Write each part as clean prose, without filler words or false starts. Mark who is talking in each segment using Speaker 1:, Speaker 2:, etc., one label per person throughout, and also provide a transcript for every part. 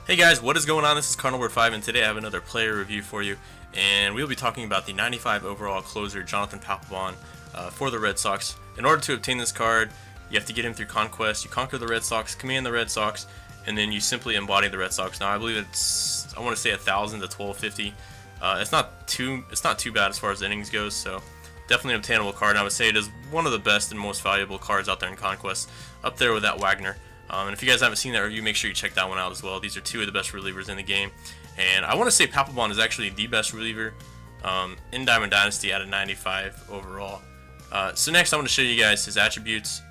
Speaker 1: Hey guys, what is going on? This is Carnivore5, and today I have another player review for you, and we'll be talking about the 95 overall closer Jonathan Papelbon for the Red Sox. In order to obtain this card, you have to get him through Conquest. You conquer the Red Sox, command the Red Sox, and then you simply embody the Red Sox. Now I believe I want to say 1,000 to 1,250. It's not too bad as far as innings goes, so definitely an obtainable card. And I would say it is one of the best and most valuable cards out there in Conquest, up there with that Wagner. And if you guys haven't seen that review, make sure you check that one out as well. These are two of the best relievers in the game. And I want to say Papelbon is actually the best reliever in Diamond Dynasty at a 95 overall. So next I want to show you guys his attributes.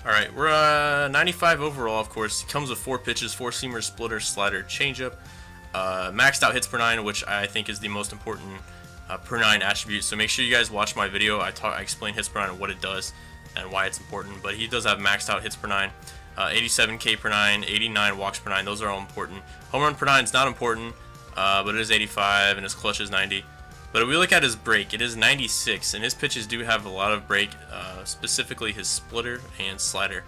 Speaker 1: Alright, we're 95 overall, of course. He comes with 4 pitches, 4-seamer, splitter, slider, changeup. Maxed out hits per 9, which I think is the most important per 9 attribute. So make sure you guys watch my video. I explain hits per 9 and what it does and why it's important, but he does have maxed out hits per 9, 87 K per 9, 89 walks per 9. Those are all important. Home run per 9 is not important, but it is 85, and his clutch is 90. But if we look at his break, it is 96, and his pitches do have a lot of break, specifically his splitter and slider.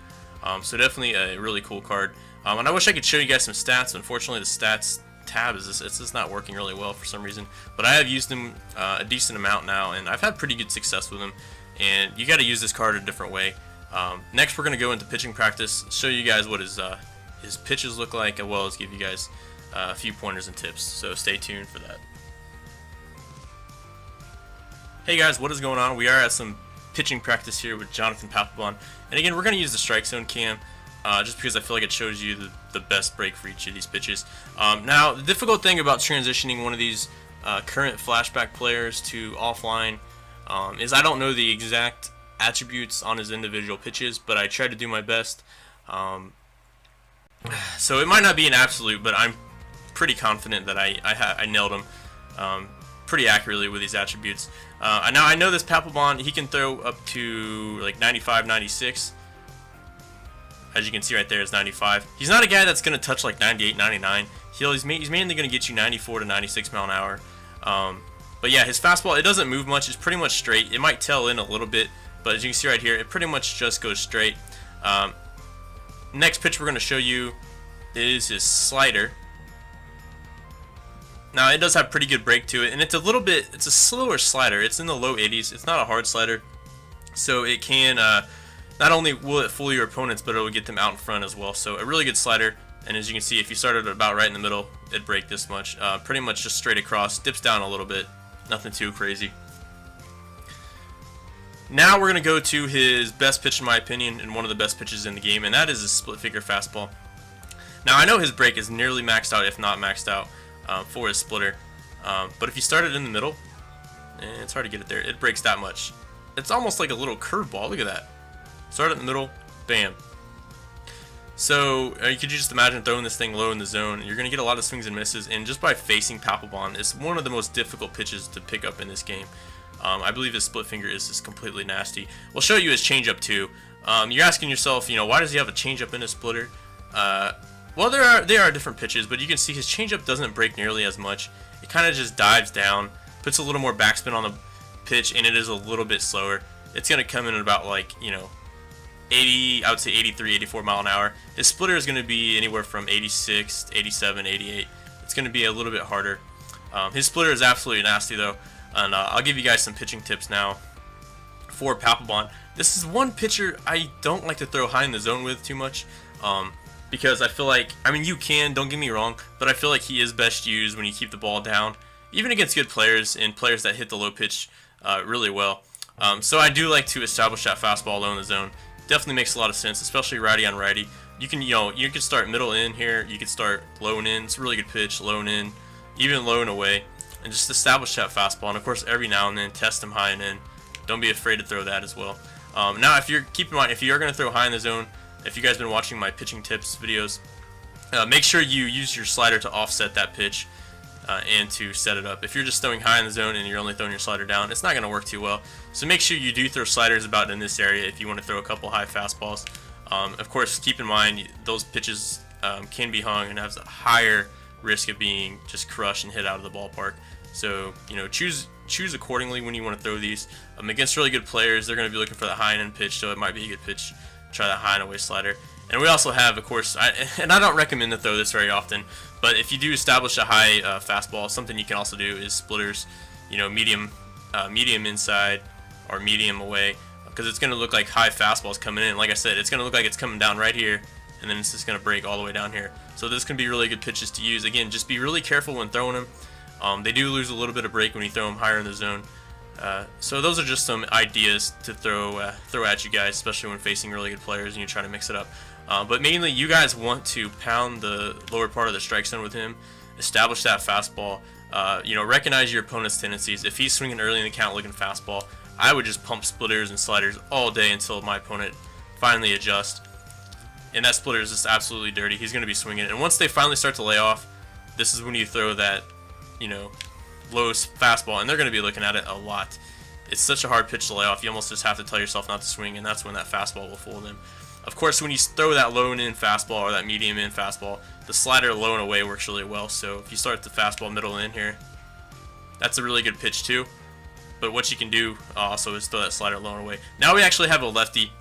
Speaker 1: So definitely a really cool card. And I wish I could show you guys some stats. Unfortunately, the stats tab is just not working really well for some reason. But I have used him a decent amount now, and I've had pretty good success with him. And you got to use this card a different way. Next, we're going to go into pitching practice, show you guys what his pitches look like, as well as give you guys a few pointers and tips. So stay tuned for that. Hey guys, what is going on? We are at some pitching practice here with Jonathan Papelbon. And again, we're going to use the strike zone cam, just because I feel like it shows you the best break for each of these pitches. Now, the difficult thing about transitioning one of these current flashback players to offline is I don't know the exact attributes on his individual pitches, but I try to do my best. So it might not be an absolute, but I'm pretty confident that I nailed him pretty accurately with these attributes. Now I know this Papelbon, he can throw up to like 95, 96. As you can see right there, it's 95. He's not a guy that's going to touch like 98, 99. He's mainly going to get you 94 to 96 mile an hour. But yeah, his fastball, it doesn't move much. It's pretty much straight. It might tail in a little bit, but as you can see right here, it pretty much just goes straight. Next pitch we're going to show you is his slider. Now, it does have pretty good break to it, and it's a slower slider. It's in the low 80s. It's not a hard slider, so it can, not only will it fool your opponents, but it will get them out in front as well. So a really good slider. And as you can see, if you started about right in the middle, it'd break this much. Pretty much just straight across, dips down a little bit. Nothing too crazy. Now we're going to go to his best pitch, in my opinion, and one of the best pitches in the game, and that is his split-figure fastball. Now I know his break is nearly maxed out, if not maxed out, for his splitter. But if you start it in the middle, it's hard to get it there. It breaks that much. It's almost like a little curveball. Look at that. Start it in the middle, bam. So you could just imagine throwing this thing low in the zone. You're going to get a lot of swings and misses, and just by facing Papelbon, it's one of the most difficult pitches to pick up in this game. I believe his split finger is just completely nasty. We'll show you his changeup too. You're asking yourself, why does he have a changeup in his splitter? Well, there are different pitches, but you can see his changeup doesn't break nearly as much. It kind of just dives down, puts a little more backspin on the pitch, and it is a little bit slower. It's going to come in at about 80, I would say 83, 84 mile an hour. His splitter is going to be anywhere from 86, 87, 88. It's going to be a little bit harder. His splitter is absolutely nasty though, and I'll give you guys some pitching tips now for Papelbon. This is one pitcher I don't like to throw high in the zone with too much, because I feel like, you can, don't get me wrong, but I feel like he is best used when you keep the ball down, even against good players and players that hit the low pitch really well. So I do like to establish that fastball low in the zone. Definitely makes a lot of sense, especially righty on righty. You can, you can start middle in here. You can start low and in. It's a really good pitch, low and in, even low and away, and just establish that fastball. And of course, every now and then, test them high and in. Don't be afraid to throw that as well. Now, keep in mind, if you are going to throw high in the zone, if you guys been watching my pitching tips videos, make sure you use your slider to offset that pitch and to set it up. If you're just throwing high in the zone and you're only throwing your slider down, it's not going to work too well. So make sure you do throw sliders about in this area if you want to throw a couple high fastballs. Of course, keep in mind those pitches can be hung and have a higher risk of being just crushed and hit out of the ballpark. So choose accordingly when you want to throw these. Against really good players, they're going to be looking for the high end pitch, so it might be a good pitch try that high and away slider. And we also have, of course, and I don't recommend to throw this very often, but if you do establish a high fastball, something you can also do is splitters, you know, medium inside or medium away, because it's going to look like high fastballs coming in. Like I said, it's going to look like it's coming down right here, and then it's just going to break all the way down here. So this can be really good pitches to use. Again, just be really careful when throwing them. They do lose a little bit of break when you throw them higher in the zone. So those are just some ideas to throw at you guys, especially when facing really good players and you're trying to mix it up. But mainly, you guys want to pound the lower part of the strike zone with him, establish that fastball. You know, recognize your opponent's tendencies. If he's swinging early in the count looking fastball, I would just pump splitters and sliders all day until my opponent finally adjusts. And that splitter is just absolutely dirty. He's going to be swinging it. And once they finally start to lay off, this is when you throw that, you know, low fastball, and they're going to be looking at it a lot. It's such a hard pitch to lay off. You almost just have to tell yourself not to swing, and that's when that fastball will fool them. Of course, when you throw that low and in fastball or that medium in fastball, the slider low and away works really well. So if you start the fastball middle in here, that's a really good pitch too. But what you can do also is throw that slider low and away. Now we actually have a lefty,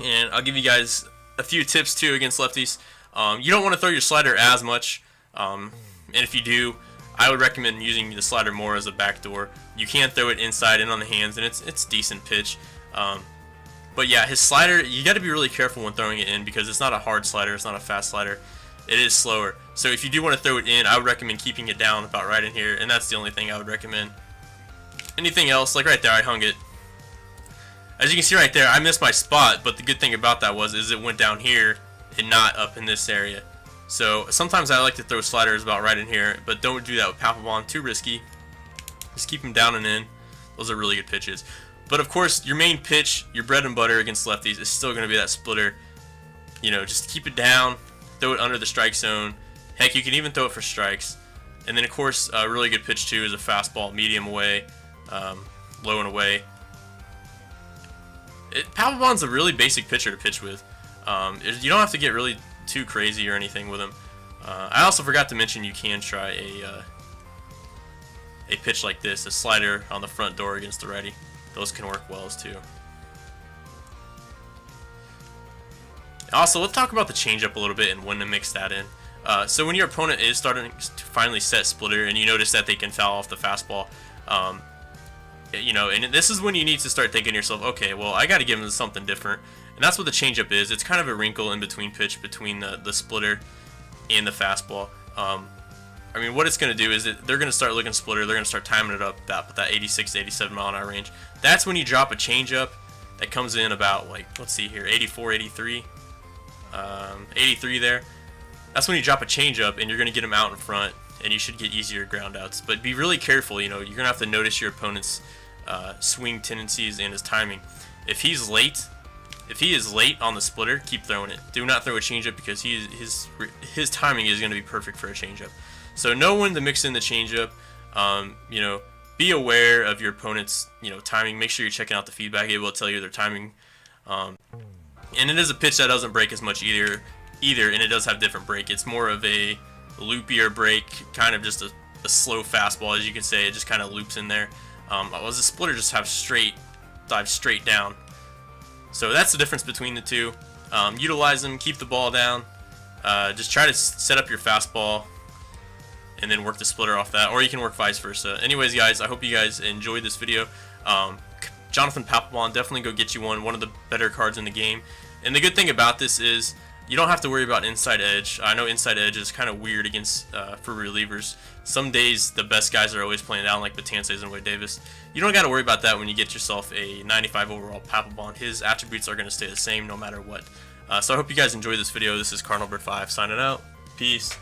Speaker 1: and I'll give you guys a few tips too against lefties. You don't want to throw your slider as much, and if you do, I would recommend using the slider more as a backdoor. You can throw it inside and on the hands, and it's decent pitch. But yeah, his slider, you got to be really careful when throwing it in, because it's not a hard slider, it's not a fast slider. It is slower. So if you do want to throw it in, I would recommend keeping it down about right in here, and that's the only thing I would recommend. Anything else, like right there, I hung it. As you can see right there, I missed my spot, but the good thing about that is it went down here and not up in this area. So sometimes I like to throw sliders about right in here, but don't do that with Papelbon, too risky. Just keep them down and in. Those are really good pitches. But of course, your main pitch, your bread and butter against lefties, is still going to be that splitter. You know, just keep it down, throw it under the strike zone. Heck, you can even throw it for strikes. And then of course, a really good pitch too is a fastball, medium away, low and away. Papelbon's a really basic pitcher to pitch with. You don't have to get really too crazy or anything with him. I also forgot to mention you can try a pitch like this, a slider on the front door against the righty. Those can work well as too. Also, let's talk about the changeup a little bit and when to mix that in. So when your opponent is starting to finally set splitter and you notice that they can foul off the fastball, you know, and this is when you need to start thinking to yourself, okay, well, I got to give them something different. And that's what the changeup is. It's kind of a wrinkle in between pitch between the splitter and the fastball. I mean, what it's going to do is they're going to start looking splitter. They're going to start timing it up that 86 to 87 mile an hour range. That's when you drop a changeup that comes in about, like, let's see here, 84, 83, 83 there. That's when you drop a changeup and you're going to get them out in front, and you should get easier ground outs. But be really careful. You know, you're going to have to notice your opponent's swing tendencies and his timing. If he is late on the splitter, keep throwing it. Do not throw a changeup, because his timing is going to be perfect for a changeup. So know when to mix in the changeup. You know, be aware of your opponent's timing. Make sure you're checking out the feedback. It will tell you their timing. And it is a pitch that doesn't break as much either, and it does have different break. It's more of a loopier break, kind of just a slow fastball, as you can say. It just kind of loops in there. Whereas the splitter just dives straight down. So that's the difference between the two. Utilize them, keep the ball down. Just try to set up your fastball and then work the splitter off that, or you can work vice versa. Anyways, guys, I hope you guys enjoyed this video. Jonathan Papelbon, definitely go get you one of the better cards in the game. And the good thing about this is you don't have to worry about inside edge. I know inside edge is kind of weird against for relievers. Some days the best guys are always playing down, like Batances and Wade Davis. You don't got to worry about that when you get yourself a 95 overall Papelbon. His attributes are going to stay the same no matter what. So I hope you guys enjoyed this video. This is CardinalBird5 signing out. Peace.